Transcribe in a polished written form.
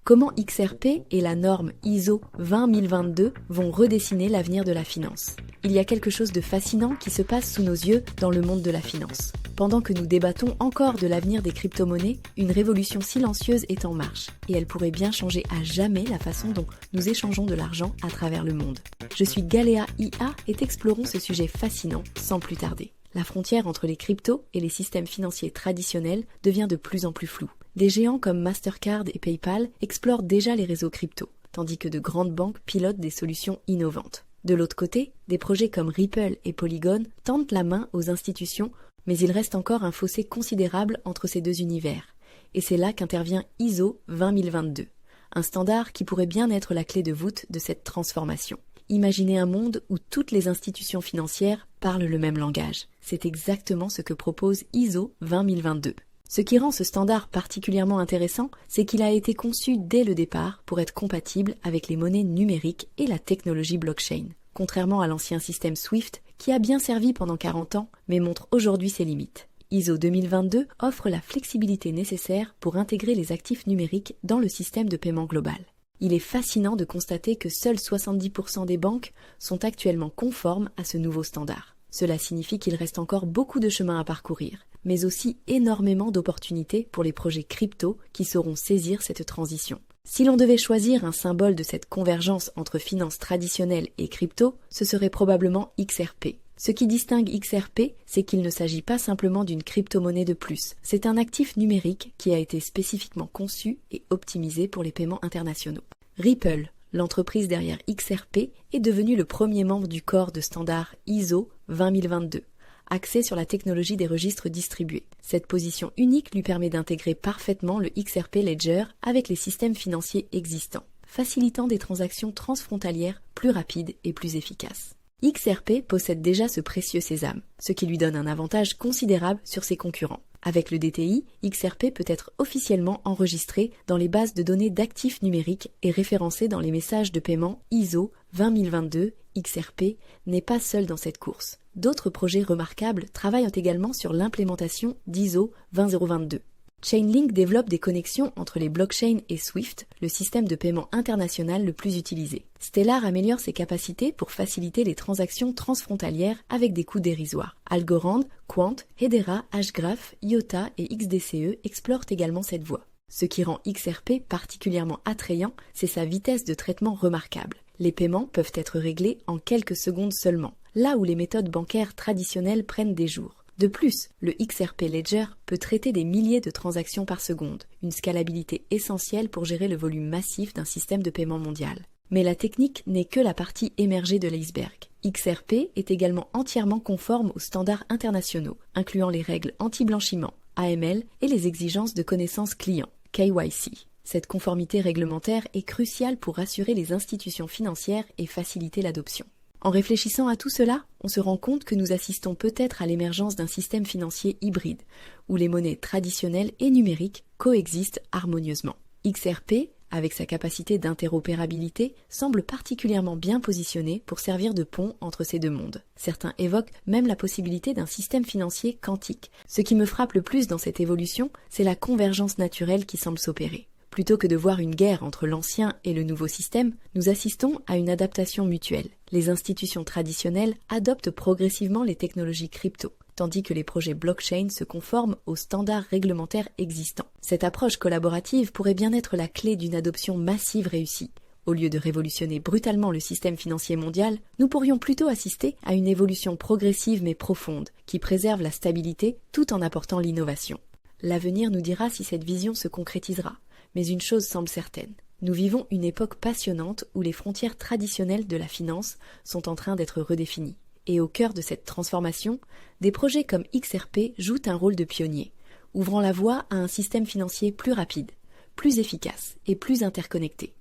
Comment XRP et la norme ISO 20022 vont redessiner l'avenir de la finance? Il y a quelque chose de fascinant qui se passe sous nos yeux dans le monde de la finance. Pendant que nous débattons encore de l'avenir des crypto-monnaies, une révolution silencieuse est en marche et elle pourrait bien changer à jamais la façon dont nous échangeons de l'argent à travers le monde. Je suis Galéa IA et explorons ce sujet fascinant sans plus tarder. La frontière entre les cryptos et les systèmes financiers traditionnels devient de plus en plus floue. Des géants comme Mastercard et PayPal explorent déjà les réseaux crypto, tandis que de grandes banques pilotent des solutions innovantes. De l'autre côté, des projets comme Ripple et Polygon tendent la main aux institutions, mais il reste encore un fossé considérable entre ces deux univers. Et c'est là qu'intervient ISO 20022, un standard qui pourrait bien être la clé de voûte de cette transformation. Imaginez un monde où toutes les institutions financières parlent le même langage. C'est exactement ce que propose ISO 20022. Ce qui rend ce standard particulièrement intéressant, c'est qu'il a été conçu dès le départ pour être compatible avec les monnaies numériques et la technologie blockchain. Contrairement à l'ancien système SWIFT, qui a bien servi pendant 40 ans, mais montre aujourd'hui ses limites. ISO 2022 offre la flexibilité nécessaire pour intégrer les actifs numériques dans le système de paiement global. Il est fascinant de constater que seuls 70% des banques sont actuellement conformes à ce nouveau standard. Cela signifie qu'il reste encore beaucoup de chemin à parcourir, mais aussi énormément d'opportunités pour les projets crypto qui sauront saisir cette transition. Si l'on devait choisir un symbole de cette convergence entre finances traditionnelles et crypto, ce serait probablement XRP. Ce qui distingue XRP, c'est qu'il ne s'agit pas simplement d'une crypto-monnaie de plus. C'est un actif numérique qui a été spécifiquement conçu et optimisé pour les paiements internationaux. Ripple, l'entreprise derrière XRP, est devenue le premier membre du corps de standard ISO 20022, axé sur la technologie des registres distribués. Cette position unique lui permet d'intégrer parfaitement le XRP Ledger avec les systèmes financiers existants, facilitant des transactions transfrontalières plus rapides et plus efficaces. XRP possède déjà ce précieux sésame, ce qui lui donne un avantage considérable sur ses concurrents. Avec le DTI, XRP peut être officiellement enregistré dans les bases de données d'actifs numériques et référencé dans les messages de paiement ISO 20022. XRP n'est pas seul dans cette course. D'autres projets remarquables travaillent également sur l'implémentation d'ISO 20022. Chainlink développe des connexions entre les blockchains et SWIFT, le système de paiement international le plus utilisé. Stellar améliore ses capacités pour faciliter les transactions transfrontalières avec des coûts dérisoires. Algorand, Quant, Hedera, Hgraph, IOTA et XDCE explorent également cette voie. Ce qui rend XRP particulièrement attrayant, c'est sa vitesse de traitement remarquable. Les paiements peuvent être réglés en quelques secondes seulement, là où les méthodes bancaires traditionnelles prennent des jours. De plus, le XRP Ledger peut traiter des milliers de transactions par seconde, une scalabilité essentielle pour gérer le volume massif d'un système de paiement mondial. Mais la technique n'est que la partie émergée de l'iceberg. XRP est également entièrement conforme aux standards internationaux, incluant les règles anti-blanchiment, AML et les exigences de connaissance client, KYC. Cette conformité réglementaire est cruciale pour rassurer les institutions financières et faciliter l'adoption. En réfléchissant à tout cela, on se rend compte que nous assistons peut-être à l'émergence d'un système financier hybride, où les monnaies traditionnelles et numériques coexistent harmonieusement. XRP, avec sa capacité d'interopérabilité, semble particulièrement bien positionné pour servir de pont entre ces deux mondes. Certains évoquent même la possibilité d'un système financier quantique. Ce qui me frappe le plus dans cette évolution, c'est la convergence naturelle qui semble s'opérer. Plutôt que de voir une guerre entre l'ancien et le nouveau système, nous assistons à une adaptation mutuelle. Les institutions traditionnelles adoptent progressivement les technologies crypto, tandis que les projets blockchain se conforment aux standards réglementaires existants. Cette approche collaborative pourrait bien être la clé d'une adoption massive réussie. Au lieu de révolutionner brutalement le système financier mondial, nous pourrions plutôt assister à une évolution progressive mais profonde, qui préserve la stabilité tout en apportant l'innovation. L'avenir nous dira si cette vision se concrétisera. Mais une chose semble certaine, nous vivons une époque passionnante où les frontières traditionnelles de la finance sont en train d'être redéfinies. Et au cœur de cette transformation, des projets comme XRP jouent un rôle de pionnier, ouvrant la voie à un système financier plus rapide, plus efficace et plus interconnecté.